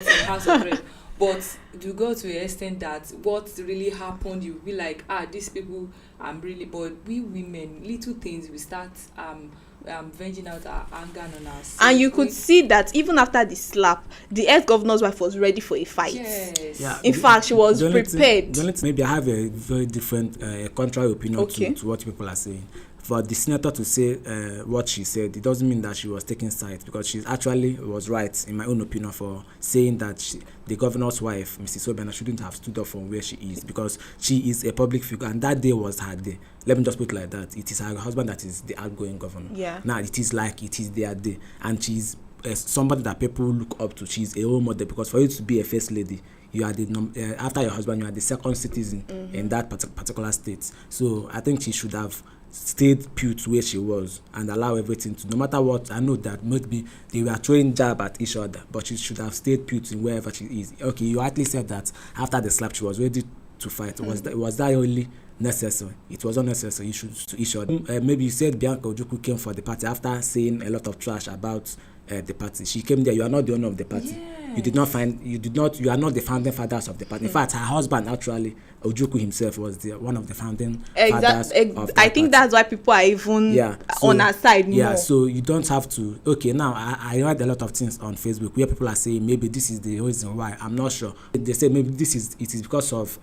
House of Red. But to go to the extent that what really happened, you'll be like, these people, really. But we women, little things, we start venting out our anger on ourselves. And you could see that even after the slap, the ex-governor's wife was ready for a fight. Yes. Yeah. In fact, she was prepared. Maybe I have a very different, contrary opinion to what people are saying. For the senator to say what she said, it doesn't mean that she was taking sides, because she actually was right, in my own opinion, for saying that the governor's wife, Mrs. Obiano, shouldn't have stood up from where she is, because she is a public figure, and that day was her day. Let me just put it like that. It is her husband that is the outgoing governor. Yeah. Now, it is their day, and she's somebody that people look up to. She's a role model, because for you to be a first lady, you are the after your husband, you are the second citizen in that particular state. So I think she should have stayed put where she was and allow everything to, no matter what. I know that maybe they were throwing jab at each other, but she should have stayed put in wherever she is. Okay, you at least said that after the slap she was ready to fight. Was that really necessary? It was unnecessary. You should to each other. Maybe you said Bianca Ojukwu came for the party after saying a lot of trash about the party. She came there. You are not the owner of the party. Yes. You are not the founding fathers of the party. In fact, her husband, actually, Ojukwu himself, was one of the founding fathers of the I think party. that's why people are even on her side more. Yeah, so you don't have to. Okay, now I read a lot of things on Facebook where people are saying maybe this is the reason why. I'm not sure. They say maybe it is because of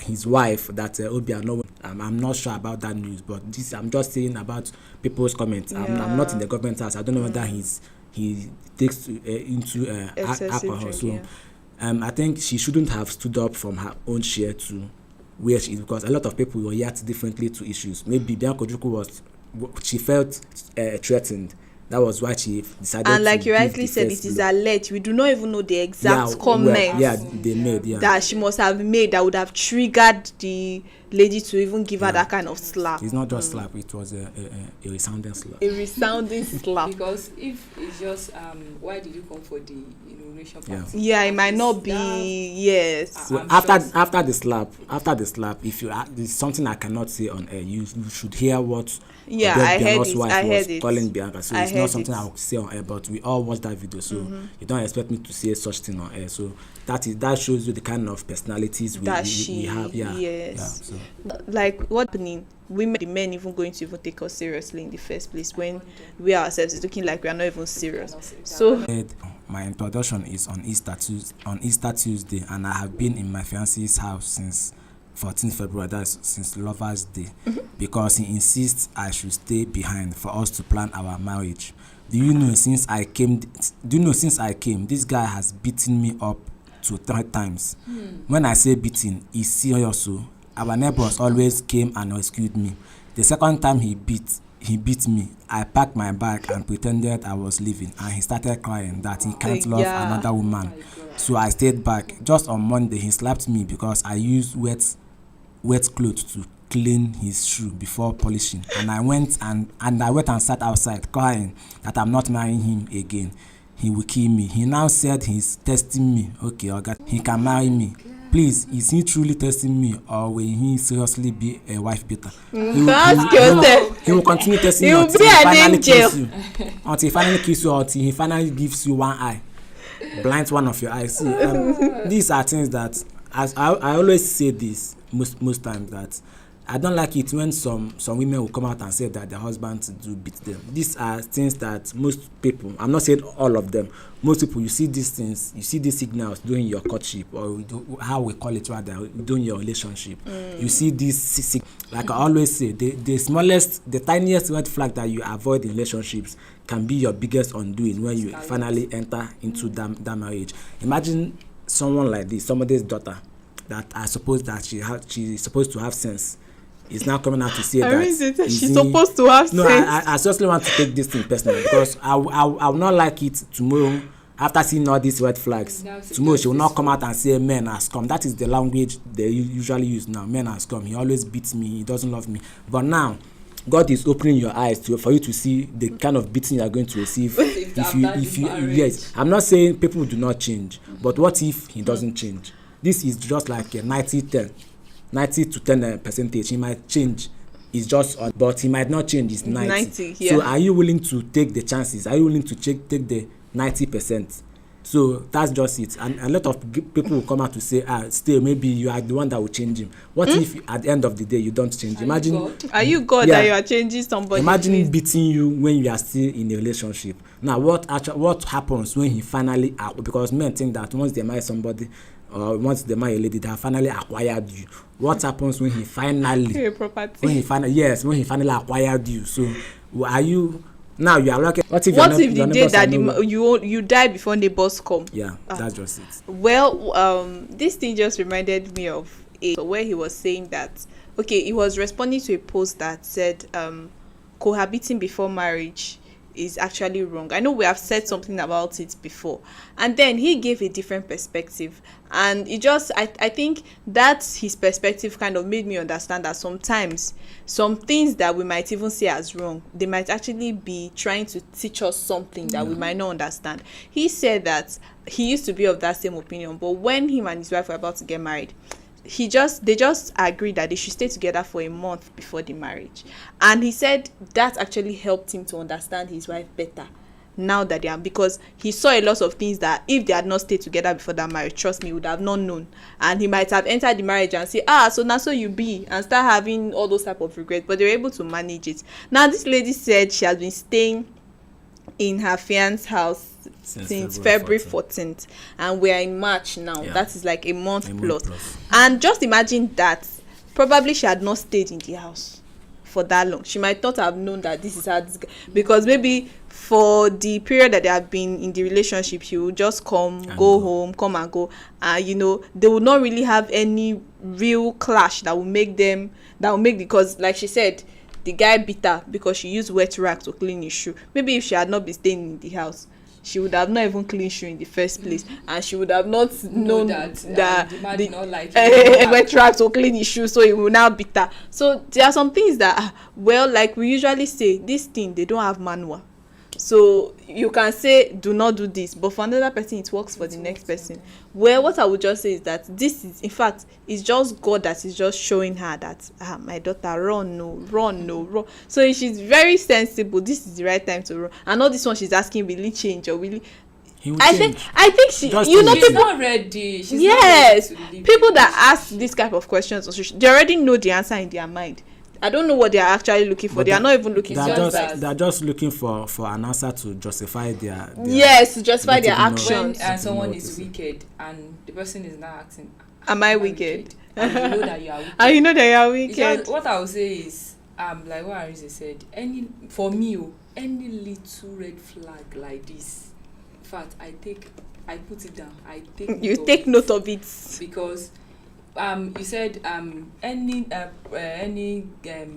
his wife that Obiano. I'm not sure about that news, but I'm just saying about people's comments. Yeah. I'm not in the government house. I don't know whether he takes into alcohol. Drink, so I think she shouldn't have stood up from her own share to where she is, because a lot of people react differently to issues. Maybe Bianca Ojukwu she felt threatened. That was why she decided. And like to you give rightly the said, first it is blow. alleged. We do not even know the exact comment they made. Yeah, that she must have made that would have triggered the lady to even give her that kind of slap. It's not just slap; it was a resounding slap. A resounding slap. Because if it's just why did you come for the inauguration party? Yeah, it might not be. Yes. So after the slap, if you there's something I cannot say on air, you should hear what. Yeah, I heard it. Wife I heard was it. calling Bianca, so it's not something it. I will say on air. But we all watched that video, so you don't expect me to say such thing on air. So that shows you the kind of personalities we have. Yeah, yes. Yeah, so. Like what happening? Women, the men even going to even take us seriously in the first place when we ourselves is looking like we are not even serious. So my introduction is on Easter Tuesday, and I have been in my fiance's house since 14th February, that's since Lovers Day, because he insists I should stay behind for us to plan our marriage. Do you know since I came, this guy has beaten me up to 3 times. When I say beating, it's serious. So our neighbors always came and rescued me. The second time he beat me, I packed my bag and pretended I was leaving, and he started crying that he can't love another woman. So I stayed back. Just on Monday, he slapped me because I used wet clothes to clean his shoe before polishing, and I went and sat outside crying that I'm not marrying him again. He will kill me. He now said he's testing me. Okay, he can marry me. Please, is he truly testing me, or will he seriously be a wife beater? He will continue testing you until he finally kills you, until he finally gives you one eye, blinds one of your eyes. See, these are things that, as I always say this most times, that I don't like it when some women will come out and say that their husbands do beat them. These are things that most people, I'm not saying all of them, most people, you see these things, you see these signals during your courtship, or how we call it rather, during your relationship. You see these, like I always say, the tiniest red flag that you avoid in relationships can be your biggest undoing when you finally enter into that marriage. Imagine someone like this, somebody's daughter, that I suppose that she's supposed to have sense, is now coming out to say that she's supposed to have sense. No, I seriously want to take this thing personally, because I will not like it tomorrow, after seeing all these red flags. Tomorrow she will not come out and say men has come. That is the language they usually use now. Men has come. He always beats me. He doesn't love me. But now, God is opening your eyes for you to see the kind of beating you are going to receive. if you yes, I'm not saying people do not change, but what if he doesn't change? This is just like a 90 to 10 percentage. He might change. It's just, but he might not change. It's 90. Yeah. So are you willing to take the chances? Are you willing to take the 90%? So that's just it. And a lot of people will come out to say, still, maybe you are the one that will change him. What if at the end of the day you don't change? Imagine, are you God that you are changing somebody? Imagine beating you when you are still in a relationship. Now, what happens when he finally, because men think that once they marry somebody, or once they marry a lady, they have finally acquired you. What happens when he finally, when he finally acquired you? So, are you? Now you are lucky. What if the day that you die before neighbors come? Yeah, that's just it. Well, this thing just reminded me of where he was saying that, okay, he was responding to a post that said cohabiting before marriage is actually wrong. I know we have said something about it before, and then he gave a different perspective, and it just I think that his perspective kind of made me understand that sometimes some things that we might even see as wrong, they might actually be trying to teach us something that we might not understand. He said that he used to be of that same opinion, but when him and his wife were about to get married, they just agreed that they should stay together for a month before the marriage, and he said that actually helped him to understand his wife better now that they are, because he saw a lot of things that if they had not stayed together before that marriage, trust me, he would have not known, and he might have entered the marriage and say, so now so you be, and start having all those type of regrets, but they were able to manage it. Now this lady said she has been staying in her fiance's house since February 14th, and we are in March now. That is like a month plus. And just imagine that probably she had not stayed in the house for that long. She might not have known that this is how this guy, because maybe for the period that they have been in the relationship, he will just come and go, they will not really have any real clash that will make because like she said, the guy beat her because she used wet rag to clean his shoe. Maybe if she had not been staying in the house, she would have not even cleaned shoe in the first place, and she would have not known that the man did not like wet rag to clean his shoe, so he will now beat her. So there are some things that, like we usually say, this thing, they don't have manual. So you can say do not do this, but for another person it works for the next person. Well, what I would just say is that this is, in fact, it's just God that is just showing her that my daughter, run. So she's very sensible. This is the right time to run. And all this one she's asking, will it change or will it? I think she, she's not ready. She's not ready people that ask this type of questions, they already know the answer in their mind. I don't know what they are actually looking for. They are not even looking for that. They are just looking for an answer to justify their justify their actions. When someone is wicked and the person is not acting, am I wicked? And you know that you are wicked. And you know that you are wicked. What I would say is, like what Arise said, any little red flag like this, in fact, I put it down. You take note of it, because you said any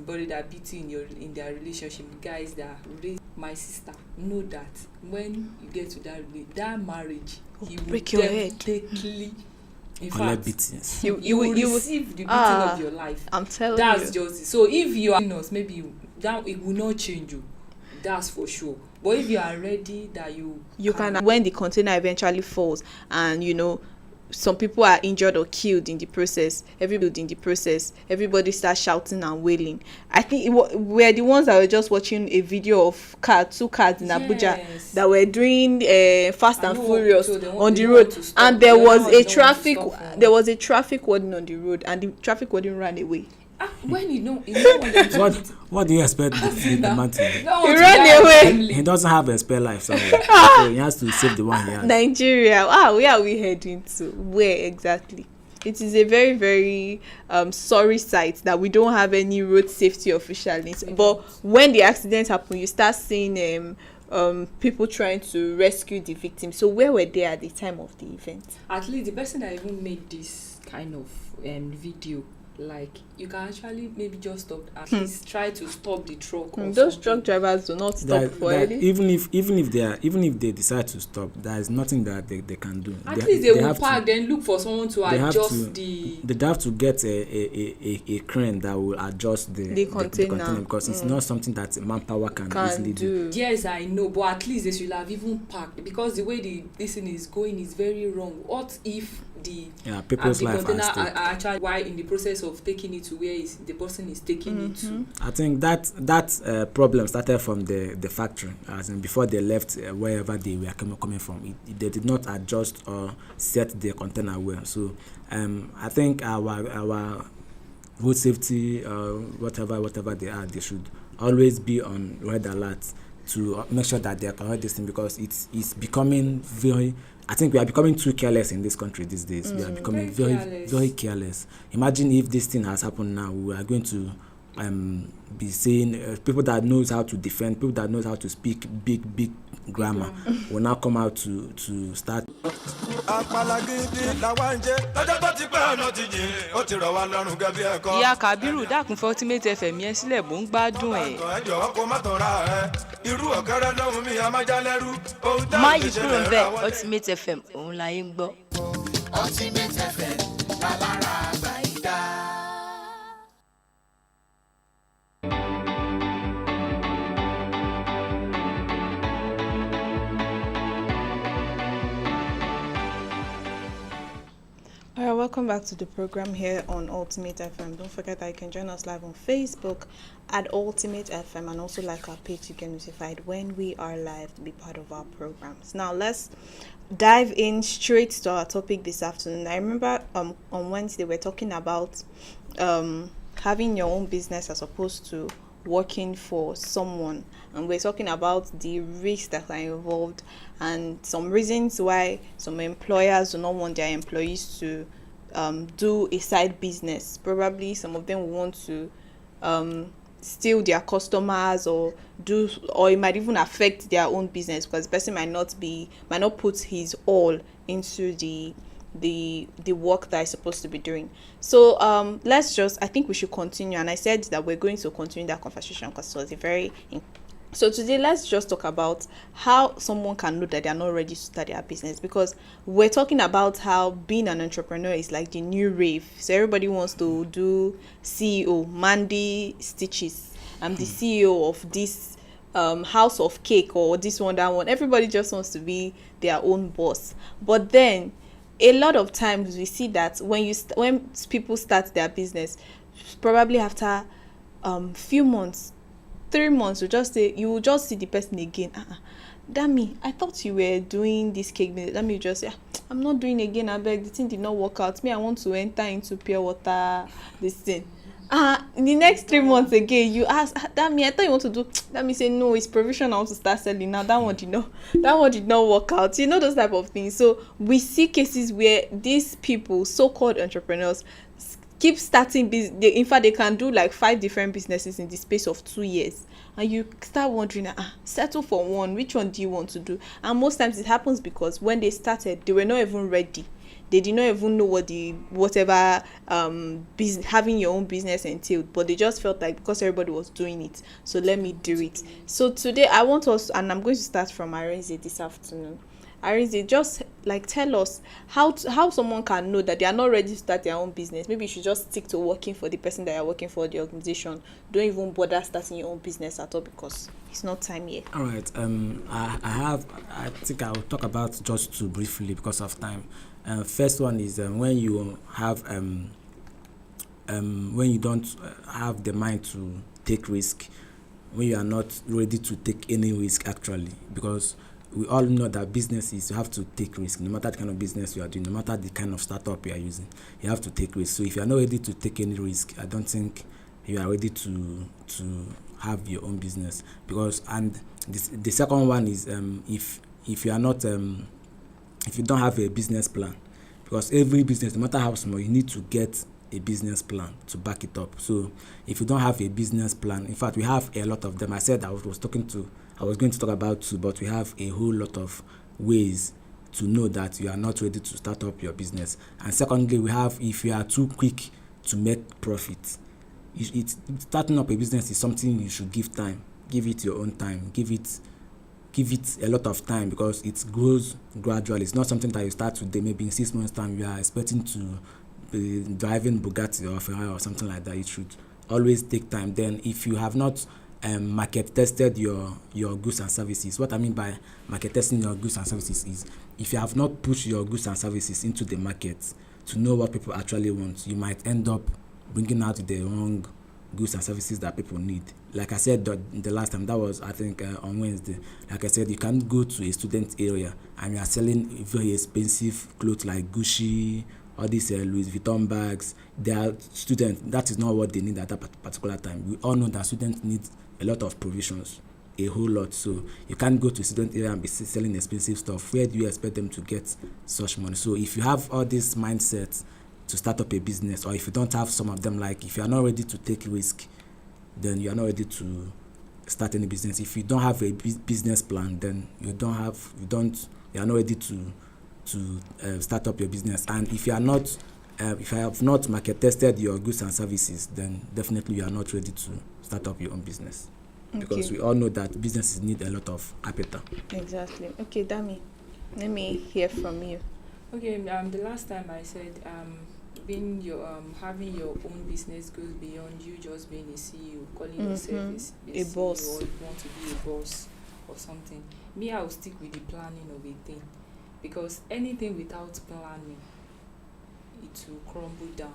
body that beats you in their relationship, guys that raise my sister, know that when you get to that marriage, you will break your head. In fact, you will receive the beating of your life. I'm telling that's just it. So if you are maybe that it will not change you, that's for sure. But if you are ready, that you can, when the container eventually falls and some people are injured or killed in the process, everybody starts shouting and wailing. I think we're the ones that were just watching a video of two cars in Abuja that were doing Fast and Furious on the road, and there was a traffic warden on the road, and the traffic warden ran away. When what do you expect the man to do? He ran away. He doesn't have a spare life somewhere, so he has to save the one he has. Nigeria, where are we heading to? Where exactly? It is a very, very sorry sight that we don't have any road safety officials. But when the accidents happen, you start seeing people trying to rescue the victims. So where were they at the time of the event? At least the person that even made this kind of video, like, you can actually maybe just stop, at least try to stop the truck. Those truck drivers do not stop for anything. Even if they decide to stop, there is nothing that they can do. At least they will park, then look for someone to adjust They have to get a crane that will adjust the container, because it's not something that manpower can easily do. Yes, I know, but at least they should have even parked, because the way this thing is going is very wrong. What if people's life are actually, while in the process of taking it to where the person is taking it to. I think that problem started from the factory, as in before they left wherever they were coming from. They did not adjust or set their container well. So I think our road safety, whatever they are, they should always be on red alert to make sure that they are correct this thing, because it's becoming very. I think we are becoming too careless in this country these days. We are becoming very careless. Imagine if this thing has happened now, we are going to be saying people that knows how to defend, people that knows how to speak big grammar will now come out to start. Ìyá Kàbírù dákun fún Ultimate FM yẹn sílẹ̀ mò ń gbádùn ẹ̀. Má yí kúrò ń bẹ̀, Ultimate FM òun la yín gbọ́. Ultimate FM lálára àgbà ìdá. Alright, welcome back to the program here on Ultimate FM. Don't forget that you can join us live on Facebook at Ultimate FM, and also like our page to get notified when we are live to be part of our programs. Now let's dive in straight to our topic this afternoon. I remember on Wednesday we're talking about having your own business as opposed to working for someone, and we're talking about the risks that are involved and some reasons why some employers do not want their employees to do a side business. Probably some of them will want to steal their customers, or it might even affect their own business, because the person might not put his all into the work that is supposed to be doing. So I think we should continue, and I said that we're going to continue that conversation because it was so today let's just talk about how someone can know that they are not ready to start their business, because we're talking about how being an entrepreneur is like the new rave. So everybody wants to do CEO. Mandy Stitches, I'm the CEO of this house of cake, or this one, that one. Everybody just wants to be their own boss. But then a lot of times we see that when people start their business, probably after few months, 3 months, you will just see the person again. Dami, I thought you were doing this cake business. Let me just say, I'm not doing again. I beg, the thing did not work out. Me, I want to enter into pure water. This thing. In the next 3 months again, you ask, Dami, I thought you want to do. Dami say, no, it's provision. I want to start selling now. That one did not work out. You know, those type of things. So we see cases where these people, so-called entrepreneurs, keep starting business. In fact, they can do like 5 different businesses in the space of 2 years, and you start wondering, settle for one. Which one do you want to do? And most times it happens because when they started, they were not even ready. They did not even know what whatever having your own business entailed, but they just felt like because everybody was doing it, so let me do it. So today I want us, and I'm going to start from Arinze this afternoon. Arinze, just like tell us how someone can know that they are not ready to start their own business. Maybe you should just stick to working for the person that you're working for, the organization. Don't even bother starting your own business at all, because it's not time yet. All right. I think I'll talk about just 2 briefly because of time. First one is when you have when you don't have the mind to take risk, when you are not ready to take any risk actually, because we all know that businesses, you have to take risk. No matter the kind of business you are doing, no matter the kind of startup you are using, you have to take risk. So if you are not ready to take any risk, I don't think you are ready to have your own business. Because, and the second one is if you are not if you don't have a business plan, because every business, no matter how small, you need to get a business plan to back it up. So if you don't have a business plan, in fact, we have a lot of them. I said I was going to talk about 2, but we have a whole lot of ways to know that you are not ready to start up your business. And secondly, we have, if you are too quick to make profit, starting up a business is something you should give time. Give it your own time. Give it a lot of time, because it grows gradually. It's not something that you start today. Maybe in 6 months' time you are expecting to be driving Bugatti or Ferrari or something like that. It should always take time. Then if you have not market tested your goods and services, what I mean by market testing your goods and services is if you have not pushed your goods and services into the market to know what people actually want, you might end up bringing out the wrong goods and services that people need. Like I said the last time, that was I think on Wednesday. Like I said, you can't go to a student area and you are selling very expensive clothes like Gucci, all these Louis Vuitton bags. They are students. That is not what they need at that particular time. We all know that students need a lot of provisions, a whole lot. So you can't go to a student area and be selling expensive stuff. Where do you expect them to get such money? So if you have all these mindsets to start up a business, or if you don't have some of them, like if you are not ready to take risk, then you are not ready to start any business. If you don't have a business plan, then you are not ready to start up your business. And if you are not if I have not market tested your goods and services, then definitely you are not ready to start up your own business. Because we all know that businesses need a lot of capital. Exactly. Okay, Dami, let me hear from you. Okay, the last time I said being your having your own business goes beyond you just being a CEO, calling yourself a boss, or you want to be a boss or something. Me, I will stick with the planning of a thing, because anything without planning, it will crumble down.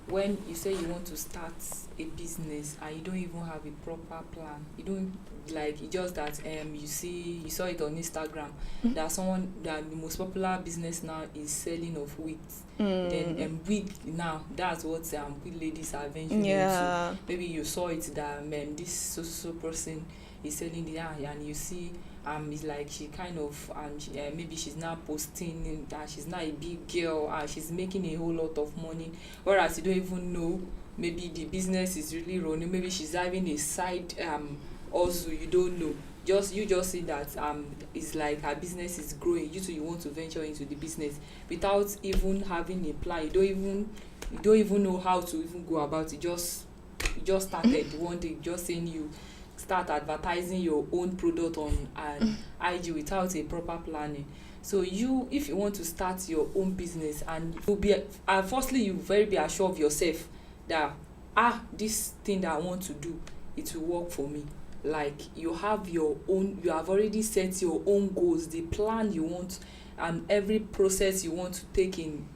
When you say you want to start a business and you don't even have a proper plan, you don't, like, it's just that you saw it on Instagram that the most popular business now is selling of wheat. Then wheat now, that's what wheat ladies are venturing into. Maybe you saw it that this so person is selling the and you see it's like she kind of maybe she's now posting that she's not a big girl and she's making a whole lot of money, whereas you don't even know maybe the business is really running. Maybe she's having a side also, you don't know. You just see that it's like her business is growing. You want to venture into the business without even having a plan. You don't even know how to even go about it. You just started one day, just saying you start advertising your own product on IG without a proper planning. So if you want to start your own business, and you'll be firstly you very be assured of yourself that this thing that I want to do, it will work for me. Like you have already set your own goals, the plan you want, and every process you want to take in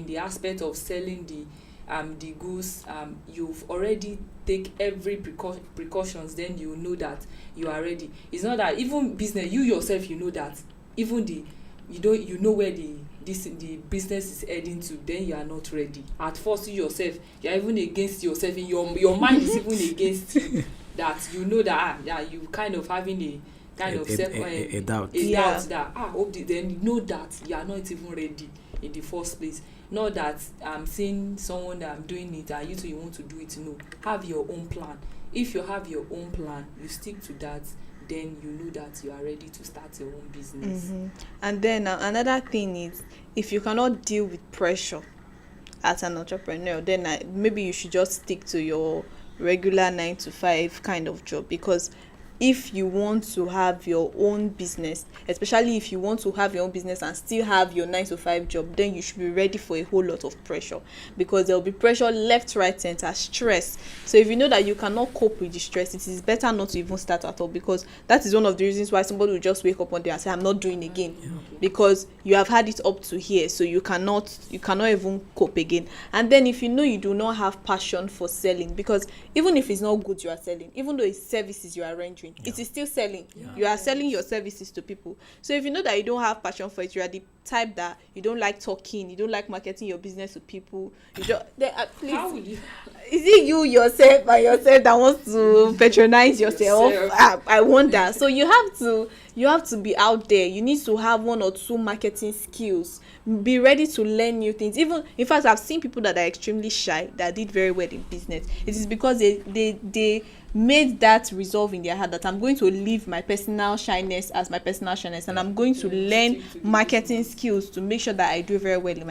the aspect of selling the goods. You've already take every precautions, then you know that you are ready. It's not that even business, you yourself, you know that even you know where the business is heading to, then you are not ready. At first, you yourself, you are even against yourself. In your mind is even against you, that you know that you kind of having a kind of a doubt. Doubt that then you know that you are not even ready in the first place. Not that I'm seeing someone that I'm doing it and you too you want to do it. No, have your own plan. If you have your own plan, you stick to that, then you know that you are ready to start your own business. And then another thing is, if you cannot deal with pressure as an entrepreneur, then maybe you should just stick to your regular 9-to-5 kind of job. Because if you want to have your own business, especially if you want to have your own business and still have your 9-to-5 job, then you should be ready for a whole lot of pressure, because there will be pressure left, right, center, stress. So if you know that you cannot cope with the stress, it is better not to even start at all, because that is one of the reasons why somebody will just wake up one day and say, I'm not doing again, because you have had it up to here, so you cannot even cope again. And then if you know you do not have passion for selling, because even if it's not good you are selling, even though it's services you are rendering, it is still selling. You are selling your services to people. So if you know that you don't have passion for it, you are the type that you don't like talking, you don't like marketing your business to people, you don't please, how would you? Is it you yourself that wants to patronize yourself? I wonder. So you have to be out there. You need to have 1 or 2 marketing skills. Be ready to learn new things. Even, in fact, I've seen people that are extremely shy that did very well in business. It is because they made that resolve in their heart that I'm going to leave my personal shyness as my personal shyness, and I'm going to learn marketing skills to make sure that I do very well in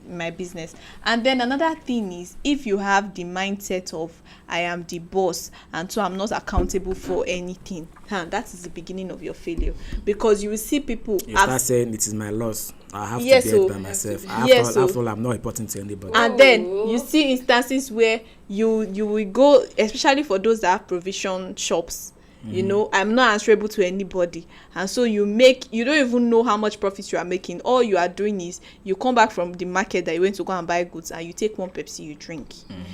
my business. And then another thing is, if you have the mindset of I am the boss and so I'm not accountable for anything, that is the beginning of your failure, because you will see people start saying it is my loss, I have to be it by myself. After all, I'm not reporting to anybody. And then you see instances where you will go, especially for those that have provision shops, You know, I'm not answerable to anybody. And so you don't even know how much profit you are making. All you are doing is you come back from the market that you went to go and buy goods, and you take one Pepsi, you drink.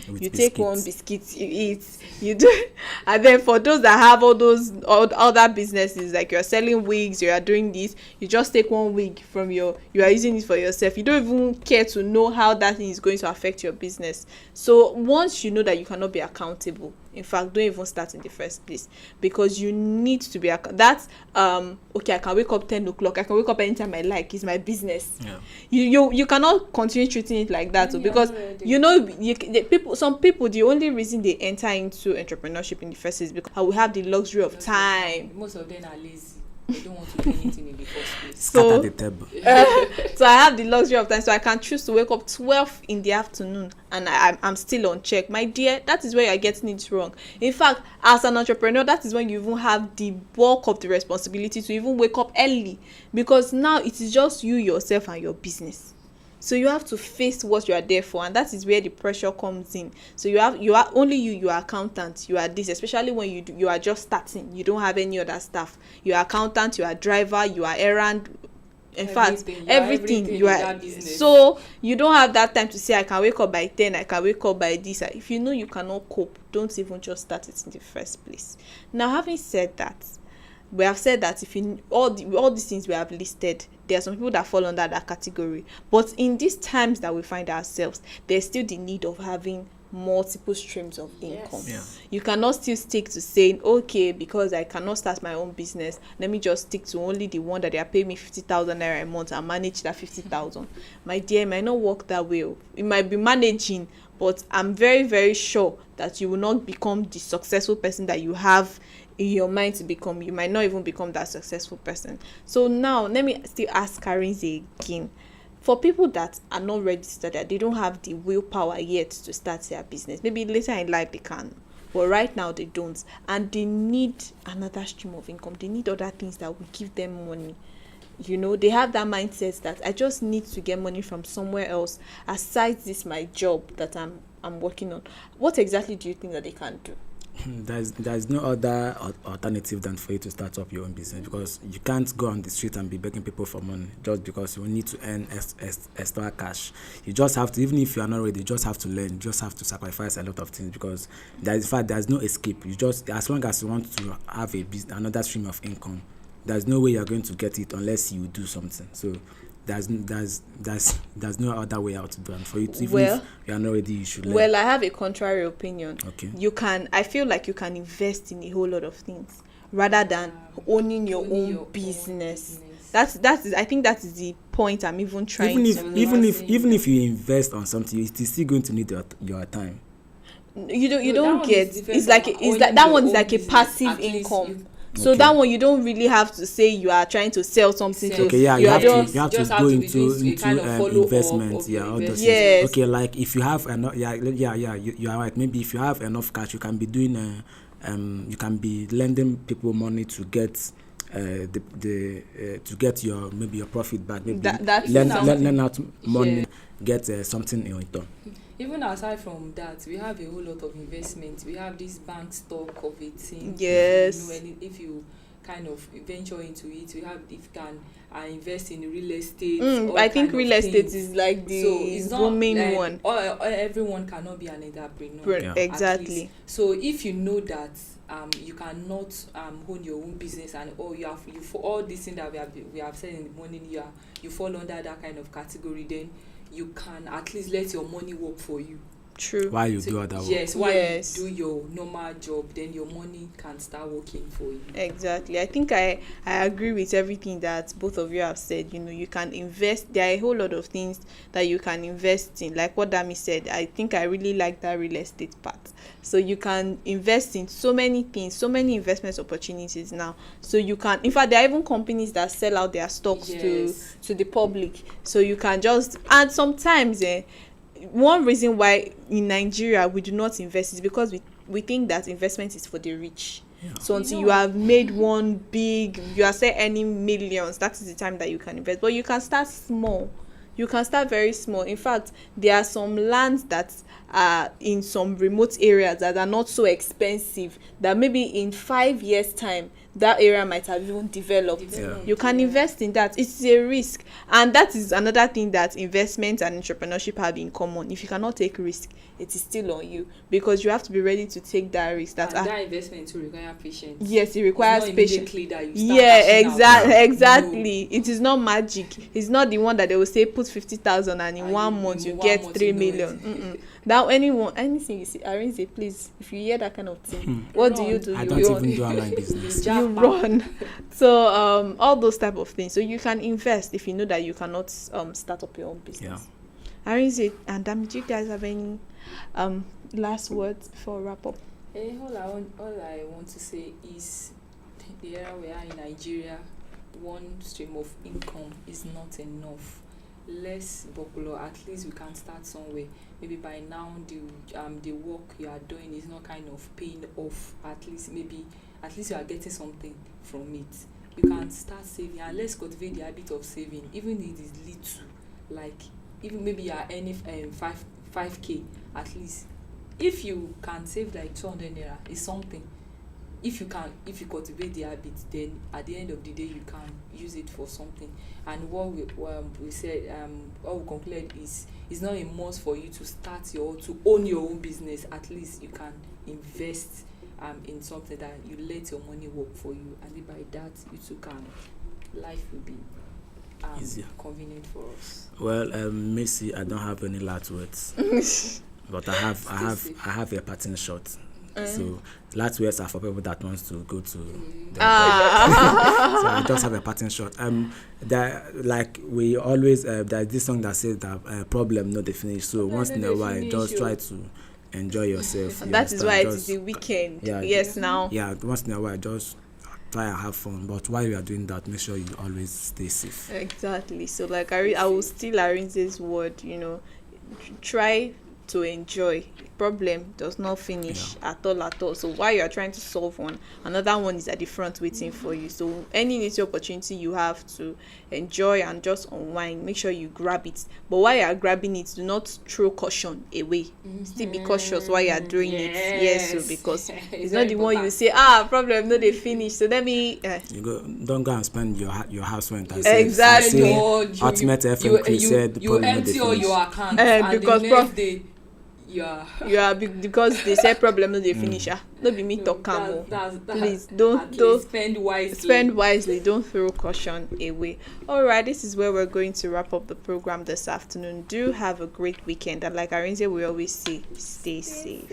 You take one biscuit, you eat. You do. And then for those that have all those other businesses, like you're selling wigs, you are doing this, you just take one wig from you are using it for yourself. You don't even care to know how that thing is going to affect your business. So once you know that you cannot be accountable, in fact, don't even start in the first place, because you need to be that's okay, I can wake up 10 o'clock, I can wake up anytime I like, it's my business. You cannot continue treating it like that, because you know, some people, the only reason they enter into entrepreneurship in the first is because we have the luxury of time. Most of them are lazy. They don't want to do anything in the first place. Scatter the table. So I have the luxury of time, so I can choose to wake up 12 in the afternoon and I'm still on check. My dear, that is where you're getting it wrong. In fact, as an entrepreneur, that is when you even have the bulk of the responsibility to even wake up early, because now it is just you, yourself, and your business. So you have to face what you are there for, and that is where the pressure comes in. So you are only you are accountant, you are this, especially when you are just starting, you don't have any other staff. You are accountant, you are driver, you are errand, everything you are. So you don't have that time to say, I can wake up by 10, I can wake up by this. If you know you cannot cope, don't even just start it in the first place. Now, having said that, we have said that if in all these things we have listed, there are some people that fall under that category. But in these times that we find ourselves, there's still the need of having multiple streams of income. You cannot still stick to saying, okay, because I cannot start my own business, let me just stick to only the one that they are paying me 50,000 naira a month and manage that 50,000. My dear, it might not work that way. It might be managing, but I'm very, very sure that you will not become the successful person that you have in your mind to become. You might not even become that successful person. So now let me still ask Karinze again, for people that are not ready to start, that they don't have the willpower yet to start their business, maybe later in life they can, but right now they don't, and they need another stream of income, they need other things that will give them money. You know, they have that mindset that I just need to get money from somewhere else aside this my job that I'm working on. What exactly do you think that they can do? There's no other alternative than for you to start up your own business, because you can't go on the street and be begging people for money just because you need to earn extra cash. You just have to, even if you are not ready, you just have to learn. You just have to sacrifice a lot of things, because there's no escape. You just, as long as you want to have another stream of income, there's no way you're going to get it unless you do something. So there's no other way out to do it. For you to, even if you are not ready, you should learn. Well, I have a contrary opinion. Okay. I feel like you can invest in a whole lot of things rather than owning your own business. I think that is the point I'm even trying even if you invest on something, it's still going to need your time. You don't get, that one is like a passive income. So that one, you don't really have to say you are trying to sell something. Okay, yeah, you have to go into investment. Yeah, all those things. Okay, like if you have enough, you are right. Maybe if you have enough cash, you can be doing you can be lending people money to get to get your profit back. Maybe lend out money, get something in return. Even aside from that, we have a whole lot of investments. We have this bank stock of a thing. Yes. If you kind of venture into it, we have, if you can invest in real estate. I think real estate is like the booming one. Everyone cannot be an entrepreneur. Exactly. So if you know that you cannot own your own business, and you for all these things that we have said in the morning, you fall under that kind of category, then you can at least let your money work for you. True. While you do other work. Yes, while you do your normal job, then your money can start working for you. Exactly. I think I agree with everything that both of you have said. You know, you can invest. There are a whole lot of things that you can invest in. Like what Dami said, I think I really like that real estate part. So you can invest in so many things, so many investment opportunities now. So you can, in fact, there are even companies that sell out their stocks to the public. So you can just, and sometimes one reason why in Nigeria we do not invest is because we think that investment is for the rich. So until you have made one big, you are say earning millions, that is the time that you can invest. But you can start small. You can start very small. In fact, there are some lands that are in some remote areas that are not so expensive, that maybe in 5 years time that area might have even developed. You can invest in that. It's a risk, and that is another thing that investment and entrepreneurship have in common. If you cannot take risk, it is still on you, because you have to be ready to take that risk. That investment will require patience. Yes, it requires patience. That Exactly. No. It is not magic. It's not the one that they will say put 50,000 and in 1 month you get 3 million. Now anything you see, Arinze, please, if you hear that kind of thing, what do you do? I don't even do online business. You run. So all those type of things. So you can invest if you know that you cannot start up your own business. Arinze and Dami, do you guys have any last words before wrap up? All I want to say is the area we are in Nigeria, one stream of income is not enough. Less popular, at least we can start somewhere. Maybe by now the work you are doing is not kind of paying off. At least you are getting something from it. You can start saving, and let's cultivate the habit of saving, even if it is little. Like even maybe you are earning 5k at least. If you can save like 200 naira, it's something. If you cultivate the habit, then at the end of the day you can use it for something. And what we said, what we concluded is, it's not a must for you to own your own business. At least you can invest in something that you let your money work for you, and by that you too can, life will be easier, convenient for us. Well, Macy, I don't have any last words, but I have a parting shot. So last words are for people that wants to go to so I just have a parting shot. Like we always there's this song that says that problem not the finish. So once in a while, just try to enjoy yourself. And that is why it is the weekend. Now. Yeah, once in a while, just try and have fun. But while you are doing that, make sure you always stay safe. Exactly. So like I will steal Arinze's word. Try to enjoy. Problem does not finish at all. So while you are trying to solve one, another one is at the front waiting for you. So any little opportunity you have to enjoy and just unwind, make sure you grab it. But while you are grabbing it, do not throw caution away. Still be cautious while you are doing it. Yes, so because it's not the one you say, problem no they finish. So let me don't go and spend your house rent. Exactly. Ultimate FM said you empty all your accounts and because the next day because they say problem no dey finish. No be me talk am. Please don't spend wisely. Don't throw caution away. All right, this is where we're going to wrap up the program this afternoon. Do have a great weekend, and like Arinze we always say, stay safe.